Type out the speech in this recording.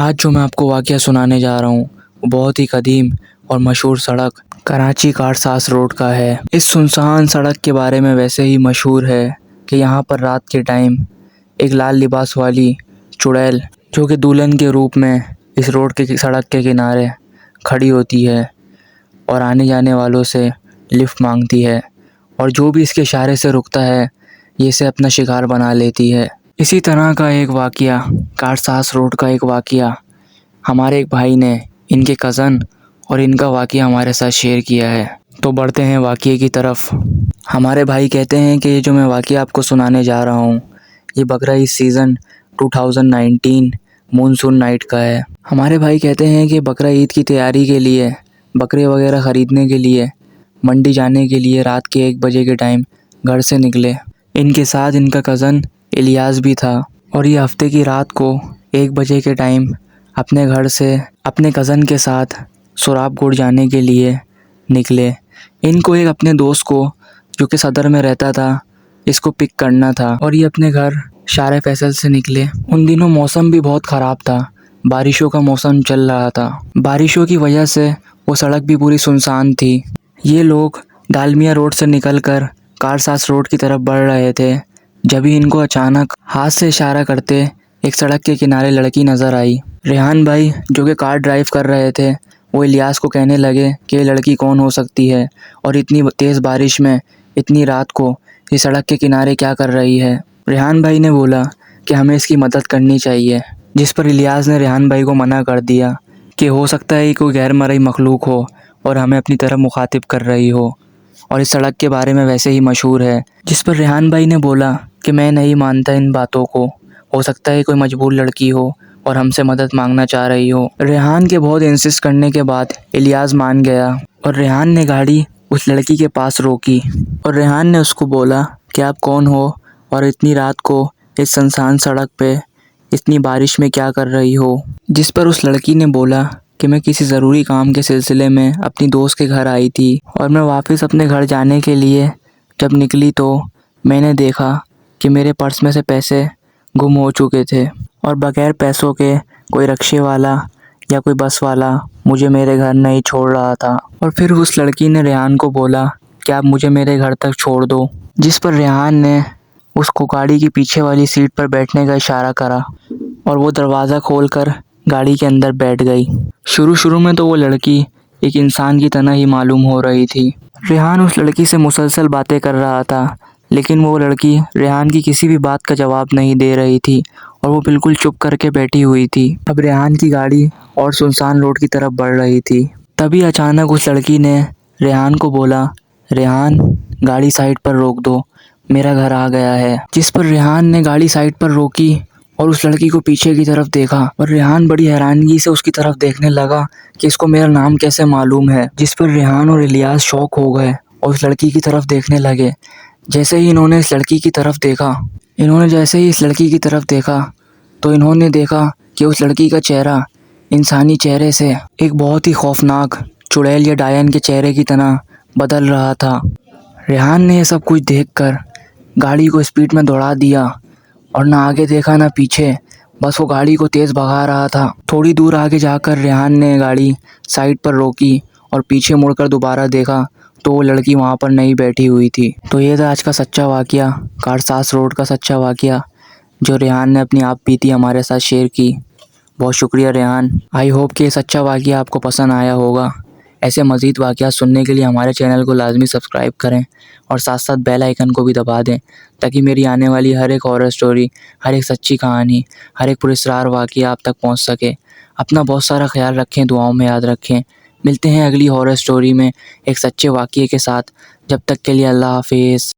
आज जो मैं आपको वाक़या सुनाने जा रहा हूँ वो बहुत ही कदीम और मशहूर सड़क कराची कारसास रोड का है। इस सुनसान सड़क के बारे में वैसे ही मशहूर है कि यहाँ पर रात के टाइम एक लाल लिबास वाली चुड़ैल जो कि दुल्हन के रूप में इस रोड के सड़क के किनारे खड़ी होती है और आने जाने वालों से लिफ्ट मांगती है, और जो भी इसके इशारे से रुकता है ये इसे अपना शिकार बना लेती है। इसी तरह का एक वाक़या, कारसास रोड का एक वाक़या हमारे एक भाई ने इनके कज़न और इनका वाक़या हमारे साथ शेयर किया है। तो बढ़ते हैं वाक़ये की तरफ। हमारे भाई कहते हैं कि ये जो मैं वाक़या आपको सुनाने जा रहा हूँ ये बकरा ईद सीज़न 2019 मानसून नाइट का है। हमारे भाई कहते हैं कि बकरा ईद की तैयारी के लिए, बकरे वगैरह ख़रीदने के लिए, मंडी जाने के लिए रात के 1 बजे के टाइम घर से निकले। इनके साथ इनका कज़न इलियास भी था, और ये हफ्ते की रात को 1 बजे के टाइम अपने घर से अपने कज़न के साथ सुराबगुड़ जाने के लिए निकले। इनको एक अपने दोस्त को जो कि सदर में रहता था इसको पिक करना था, और ये अपने घर शारे फैसल से निकले। उन दिनों मौसम भी बहुत ख़राब था, बारिशों का मौसम चल रहा था। बारिशों की वजह से वो सड़क भी पूरी सुनसान थी। ये लोग डालमिया रोड से निकलकर कारसास रोड की तरफ बढ़ रहे थे, जब ही इनको अचानक हाथ से इशारा करते एक सड़क के किनारे लड़की नज़र आई। रेहान भाई जो कि कार ड्राइव कर रहे थे वो इलियास को कहने लगे कि ये लड़की कौन हो सकती है और इतनी तेज़ बारिश में इतनी रात को ये सड़क के किनारे क्या कर रही है। रेहान भाई ने बोला कि हमें इसकी मदद करनी चाहिए, जिस पर इलियास ने रेहान भाई को मना कर दिया कि हो सकता है ये कोई गैर मरई मखलूक हो और हमें अपनी तरफ मुखातिब कर रही हो, और इस सड़क के बारे में वैसे ही मशहूर है। जिस पर रेहान भाई ने बोला कि मैं नहीं मानता इन बातों को, हो सकता है कोई मजबूर लड़की हो और हमसे मदद मांगना चाह रही हो। रेहान के बहुत इंसिस्ट करने के बाद इलियास मान गया, और रेहान ने गाड़ी उस लड़की के पास रोकी, और रेहान ने उसको बोला कि आप कौन हो और इतनी रात को इस सुनसान सड़क पे इतनी बारिश में क्या कर रही हो। जिस पर उस लड़की ने बोला कि मैं किसी ज़रूरी काम के सिलसिले में अपनी दोस्त के घर आई थी, और मैं वापस अपने घर जाने के लिए जब निकली तो मैंने देखा कि मेरे पर्स में से पैसे गुम हो चुके थे, और बगैर पैसों के कोई रिक्शे वाला या कोई बस वाला मुझे मेरे घर नहीं छोड़ रहा था। और फिर उस लड़की ने रेहान को बोला कि आप मुझे मेरे घर तक छोड़ दो, जिस पर रेहान ने उसको गाड़ी की पीछे वाली सीट पर बैठने का इशारा करा, और वो दरवाज़ा खोलकर गाड़ी के अंदर बैठ गई। शुरू में तो वो लड़की एक इंसान की तरह ही मालूम हो रही थी। रेहान उस लड़की से मुसलसल बातें कर रहा था, लेकिन वो लड़की रेहान की किसी भी बात का जवाब नहीं दे रही थी, और वो बिल्कुल चुप करके बैठी हुई थी। अब रेहान की गाड़ी और सुनसान रोड की तरफ बढ़ रही थी। तभी अचानक उस लड़की ने रेहान को बोला, रेहान गाड़ी साइड पर रोक दो, मेरा घर आ गया है। जिस पर रेहान ने गाड़ी साइड पर रोकी और उस लड़की को पीछे की तरफ देखा, और रेहान बड़ी हैरानगी से उसकी तरफ देखने लगा कि इसको मेरा नाम कैसे मालूम है। जिस पर रेहान और इलियास शॉक हो गए और उस लड़की की तरफ देखने लगे। जैसे ही इन्होंने इस लड़की की तरफ देखा तो इन्होंने देखा कि उस लड़की का चेहरा इंसानी चेहरे से एक बहुत ही खौफनाक चुड़ैल या डायन के चेहरे की तरह बदल रहा था। रेहान ने यह सब कुछ देखकर गाड़ी को स्पीड में दौड़ा दिया, और ना आगे देखा ना पीछे, बस वो गाड़ी को तेज़ भगा रहा था। थोड़ी दूर आगे जाकर रेहान ने गाड़ी साइड पर रोकी और पीछे मुड़कर दोबारा देखा तो वो लड़की वहाँ पर नहीं बैठी हुई थी। तो ये था आज का सच्चा वाक़या, कारसास रोड का सच्चा वाक़या, जो रेहान ने अपनी आप बीती हमारे साथ शेयर की। बहुत शुक्रिया रेहान। आई होप कि ये सच्चा वाक़या आपको पसंद आया होगा। ऐसे मज़ीद वाक़या सुनने के लिए हमारे चैनल को लाजमी सब्सक्राइब करें, और साथ साथ बेल आइकन को भी दबा दें, ताकि मेरी आने वाली हर एक हॉरर स्टोरी, हर एक सच्ची कहानी, हर एक पुरस्कार वाक़या आप तक पहुंच सके। अपना बहुत सारा ख्याल रखें, दुआओं में याद रखें। मिलते हैं अगली हॉरर स्टोरी में एक सच्चे वाक़ये के साथ। जब तक के लिए अल्लाह हाफिज़।